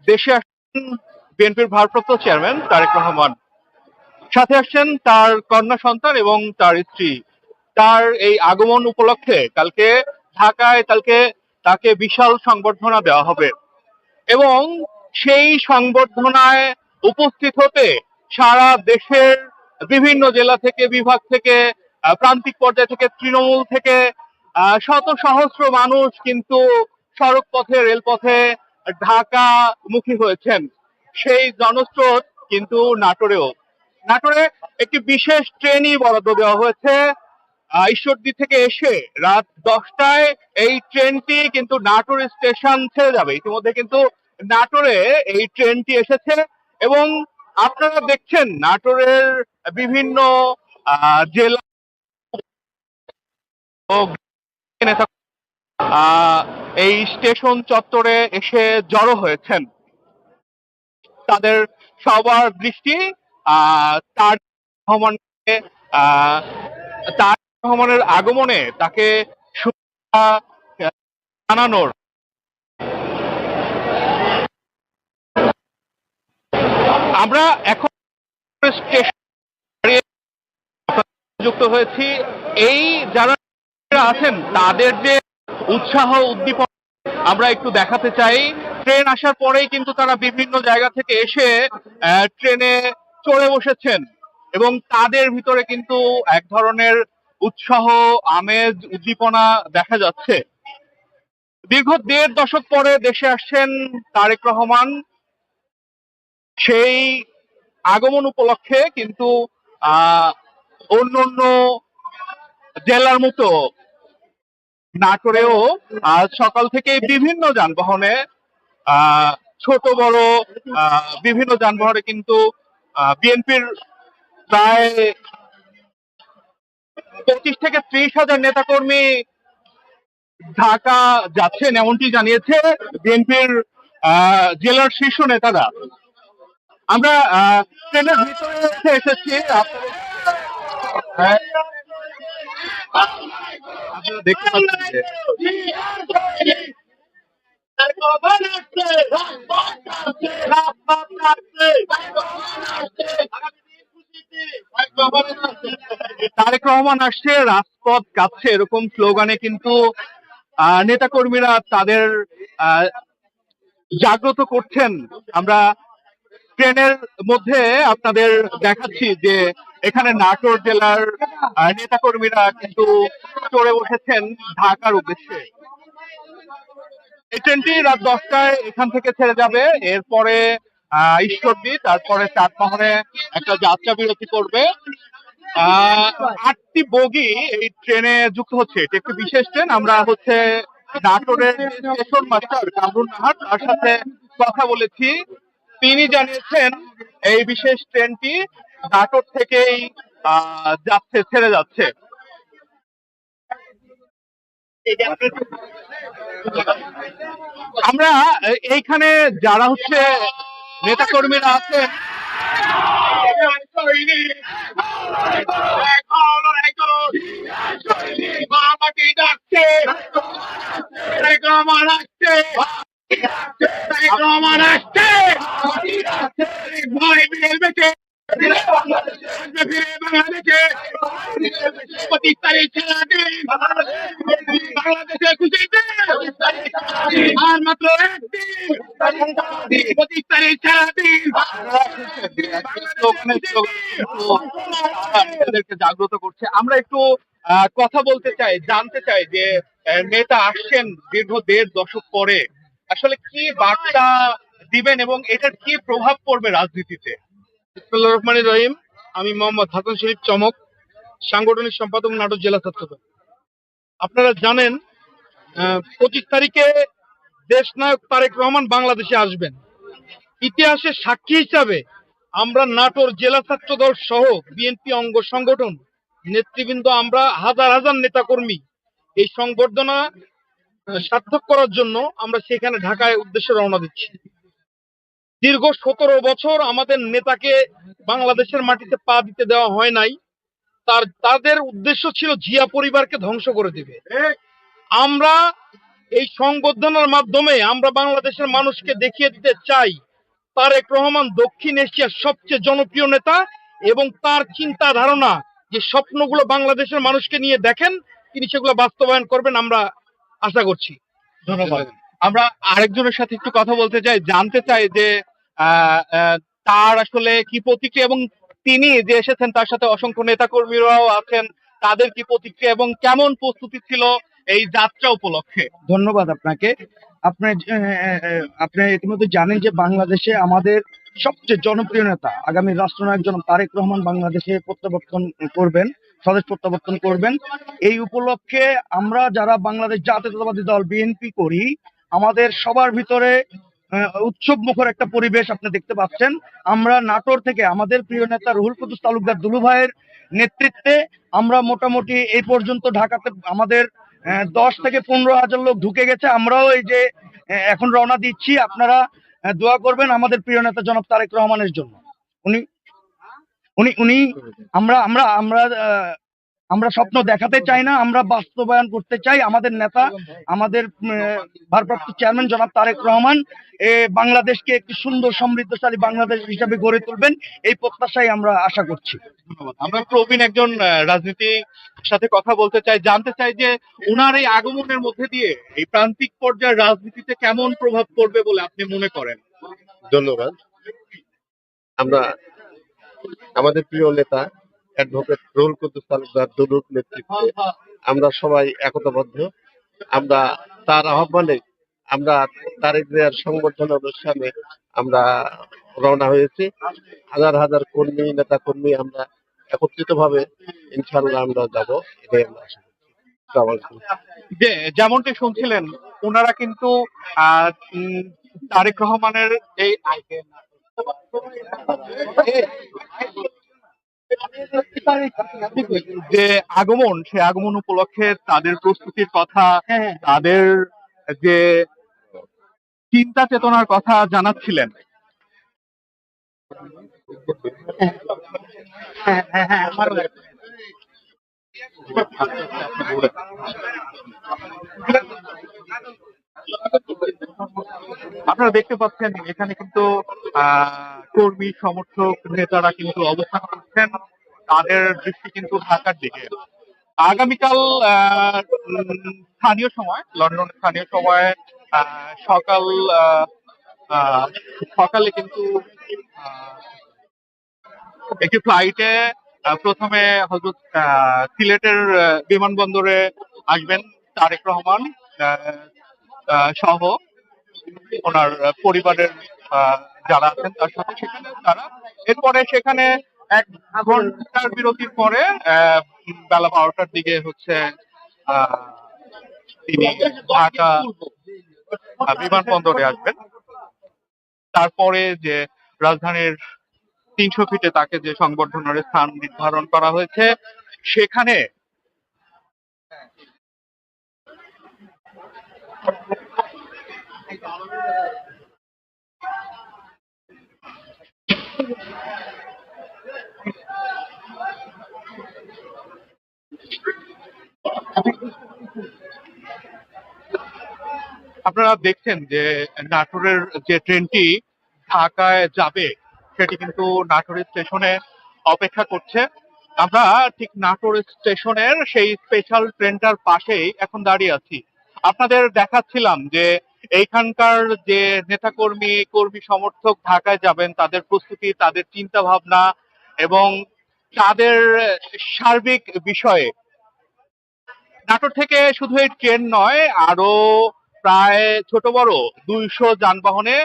দেশে আসছেন বিএনপির ভারপ্রাপ্ত চেয়ারম্যান তারেক রহমান। সাথে আসছেন তার কন্যা সন্তান এবং তার স্ত্রী। তার এই আগমন উপলক্ষে কালকে ঢাকায় তাকে বিশাল সংবর্ধনা দেওয়া হবে এবং সেই সংবর্ধনায় উপস্থিত হতে সারা দেশের বিভিন্ন জেলা থেকে, বিভাগ থেকে, প্রান্তিক পর্যায় থেকে, তৃণমূল থেকে শত সহস্র মানুষ কিন্তু সড়ক পথে, রেলপথে ঢাকা মুখী হয়েছেন। সেই জনস্রোত কিন্তু নাটোরে একটি বিশেষ ট্রেনই বরাদ্দ দেওয়া হয়েছে। ঈশ্বরদী থেকে এসে রাত 10টায় এই ট্রেনটি কিন্তু নাটোর স্টেশন ছেড়ে যাবে। ইতিমধ্যে কিন্তু নাটোরে এই ট্রেনটি এসেছে এবং আপনারা দেখছেন নাটোরের বিভিন্ন জেলা ও নেতা এই স্টেশন চত্বরে এসে জড়ো হয়েছেন। তাদের সবার দৃষ্টি তার রহমানকে তার রহমানের আগমনে তাকে শুভেচ্ছা জানানোর। আমরা এখন স্টেশন যুক্ত হয়েছি। এই যারা আছেন তাদের যে উৎসাহ উদ্দীপনা আমরা একটু দেখাতে চাই। ট্রেন আসার পরেই কিন্তু তারা বিভিন্ন জায়গা থেকে এসে ট্রেনে চড়ে বসেছেন এবং তাদের ভিতরে কিন্তু এক ধরনের উৎসাহ, আমেজ, উদ্দীপনা দেখা যাচ্ছে। দীর্ঘ 1.5 দশক পরে দেশে আসছেন তারেক রহমান। সেই আগমন উপলক্ষে কিন্তু অন্য জেলার মতো নাটোরেও আজ সকাল থেকে বিভিন্ন যানবাহনে ছোট বড় বিভিন্ন যানবাহনে কিন্তু বিএনপির প্রায় 25 থেকে 30,000 নেতাকর্মী ঢাকা যাচ্ছেন, এমনটি জানিয়েছে বিএনপির জেলার শীর্ষ নেতারা। আমরা ট্রেনের ভিতরে এসেছি। আপনারা দেখতে পাচ্ছেন তারেক রহমান আসছে, রাজপথ কাঁপছে, এরকম স্লোগানে কিন্তু নেতাকর্মীরা তাদের জাগ্রত করছেন। আমরা ট্রেনের মধ্যে আপনাদের দেখাচ্ছি যে এখানে নাটোর জেলার নেতাকর্মীরা কিন্তু চড়ে বসেছেন ঢাকার উদ্দেশ্যে। এই ট্রেনটি রাত 10টায় এখান থেকে ছেড়ে যাবে, এরপরে ঈশ্বরদী, তারপরে চাটমোহরে একটা যাত্রা বিরতি করবে। 8টি বগি এই ট্রেনে যুক্ত হচ্ছে। এটি একটি বিশেষ ট্রেন। আমরা নাটোরের স্টেশন মাস্টার কামরুন নাহার, তার সাথে কথা বলেছি। তিনি জানিয়েছেন এই বিশেষ ট্রেনটি নাটোর থেকেই ছেড়ে যাচ্ছে। আমরা এইখানে যারা নেতাকর্মীরা আছেন বাংলাদেশের খুশিতে আর মাত্র জাগ্রত করছে। আমরা একটু কথা বলতে চাই, জানতে চাই যে নেতা আসছেন দীর্ঘ 1.5 দশক পরে, আসলে কি বার্তা দিবেন এবং এটার কি প্রভাব পড়বে রাজনীতিতে? বিসমিল্লাহির রহমানির রহিম। আমি মোহাম্মদ হাসান শরীফ চমক, সাংগঠনিক সম্পাদক নাটোর জেলা ছাত্রদল। আপনারা জানেন 25 তারিখে দেশনায়ক তারেক রহমান বাংলাদেশে আসবেন। ইতিহাসের সাক্ষী হিসাবে আমরা নাটোর জেলা ছাত্রদল সহ বিএনপি অঙ্গ সংগঠন নেতৃবৃন্দ, আমরা হাজার হাজার নেতাকর্মী এই সংবর্ধনা সার্থক করার জন্য আমরা সেখানে ঢাকায় উদ্দেশ্যে রওনা দিচ্ছি। দীর্ঘ 17 বছর আমাদের নেতাকে বাংলাদেশের মাটিতে পা দিতে দেওয়া হয় নাই। তাদের উদ্দেশ্য ছিল জিয়া পরিবারকে ধ্বংস করে দিবে। আমরা এই সংবর্ধনার মাধ্যমে আমরা বাংলাদেশের মানুষকে দেখিয়ে দিতে চাই তারেক রহমান দক্ষিণ এশিয়ার সবচেয়ে জনপ্রিয় নেতা, এবং তার চিন্তা ধারণা যে স্বপ্নগুলো বাংলাদেশের মানুষকে নিয়ে দেখেন তিনি সেগুলো বাস্তবায়ন করবেন আমরা আশা করছি। ধন্যবাদ। আমরা আরেকজনের সাথে একটু কথা বলতে চাই, জানতে চাই যে আহ, আহ, তার আসলে কি প্রতিক্রিয়া, এবং তিনি যে এসেছেন তার সাথে অসংখ্য নেতাকর্মীরাও আছেন, তাদের কি প্রতিক্রিয়া এবং কেমন প্রস্তুতি ছিল এই যাত্রা উপলক্ষে। ধন্যবাদ আপনাকে। আপনি আপনি ইতিমধ্যে জানেন যে বাংলাদেশে আমাদের সবচেয়ে জনপ্রিয় নেতা আগামী রাষ্ট্রনায়ক জনাব তারেক রহমান বাংলাদেশে প্রত্যাবর্তন করবেন, স্বদেশ প্রত্যাবর্তন করবেন। এই উপলক্ষে আমরা যারা বাংলাদেশ জাতীয়তাবাদী দল বিএনপি করি, আমাদের সবার ভিতরে উৎসব মুখর একটা পরিবেশ আপনি দেখতে পাচ্ছেন। আমরা নাটোর থেকে আমাদের প্রিয় নেতা রুহুল কুদ্দুস তালুকদার দুলু ভাইয়ের নেতৃত্বে আমরা মোটামুটি এই পর্যন্ত ঢাকাতে আমাদের 10 থেকে 15 হাজার লোক ঢুকে গেছে। আমরাও এই যে এখন রওনা দিচ্ছি, আপনারা দোয়া করবেন আমাদের প্রিয় নেতা জনাব তারেক রহমানের জন্য। উনি উনি উনি আমরা আমরা আমরা আমরা স্বপ্ন দেখাতে চাই না, আমরা বাস্তবায়ন করতে চাই। আমাদের নেতা, আমাদের ভারপ্রাপ্ত চেয়ারম্যান জনাব তারেক রহমান বাংলাদেশকে একটি সুন্দর সমৃদ্ধশালী বাংলাদেশ হিসাবে গড়ে তুলবেন, এই প্রত্যাশাই আমরা আশা করছি। ধন্যবাদ। আমরা প্রবীণ একজন রাজনীতির সাথে কথা বলতে চাই, জানতে চাই যে ওনার এই আগমনের মধ্যে দিয়ে এই প্রান্তিক পর্যায়ের রাজনীতিতে কেমন প্রভাব পড়বে বলে আপনি মনে করেন। ধন্যবাদ। আমরা আমাদের প্রিয় নেতা অ্যাডভোকেট রুহুল কুদ্দুস তালুকদার দুলুর নেতৃত্বে আমরা সবাই একতাবদ্ধ। আমরা তার আহ্বানে আমরা তারেক জিয়ার সংবর্ধনা অনুষ্ঠানে আমরা রওনা হয়েছি। হাজার হাজার কর্মী, নেতা কর্মী আমরা একত্রিত ভাবে ইনশাআল্লাহ আমরা যাব, এটাই আমরা আশা করছি। আসসালামু আলাইকুম। যে যেমনটি শুনছিলেন, ওনারা কিন্তু আহ, উম, তারেক রহমানের এই যে আগমন, সে আগমন উপলক্ষে তাদের প্রস্তুতির কথা, তাদের যে চিন্তা চেতনার কথা জানাচ্ছিলেন। আপনারা দেখতে পাচ্ছেন এখানে কিন্তু কর্মী সমর্থক নেতারা কিন্তু অবস্থান করছেন, তাদের দৃষ্টি কিন্তু ঢাকার দিকে। আগামীকাল স্থানীয় সময়, লন্ডন স্থানীয় সময় সকাল আহ, সকালে কিন্তু আহ, একটি ফ্লাইটে প্রথমে হযরত সিলেটের বিমানবন্দরে আসবেন তারেক রহমান সহ ওনার পরিবারের যারা আছেন তার সাথে, সেখানে তারা এরপরে সেখানে 1 ঘন্টার বিরতির পরে বেলা 12টার দিকে হচ্ছে তিনি ঢাকা বিমানবন্দরে আসবেন। তারপরে যে রাজধানীর 300 ফিটে তাকে যে সংবর্ধনার স্থান নির্ধারণ করা হয়েছে, সেখানে আপনারা দেখছেন যে নাটোরের যে ট্রেনটি ঢাকায় যাবে সেটি কিন্তু নাটোরের স্টেশনে অপেক্ষা করছে। আমরা ঠিক নাটোর স্টেশনের সেই স্পেশাল ট্রেনটার পাশেই এখন দাঁড়িয়ে আছি। আপনাদের দেখাচ্ছিলাম যে এইখানকার যে নেতাকর্মী, কর্মী সমর্থক ঢাকায় যাবেন, তাদের প্রস্তুতি, তাদের চিন্তা ভাবনা এবং তাদের সার্বিক বিষয়ে। নাটোর থেকে শুধু এই ট্রেন নয়, আরো প্রায় ছোট বড় 200 যানবাহনে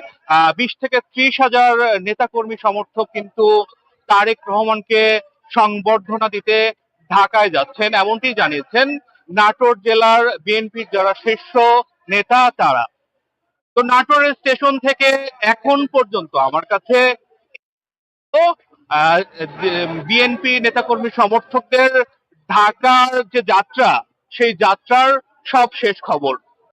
20 থেকে 30 হাজার নেতাকর্মী সমর্থক কিন্তু তারেক রহমানকে সংবর্ধনা দিতে ঢাকায় যাচ্ছেন, এমনটি জানিয়েছেন নাটোর জেলার বিএনপির যারা শীর্ষ নেতা তারা। তো নাটোরের স্টেশন থেকে এখন পর্যন্ত আমার কাছে বিএনপি নেতাকর্মী সমর্থকদের ঢাকার যে যাত্রা, সেই যাত্রার সব শেষ খবর।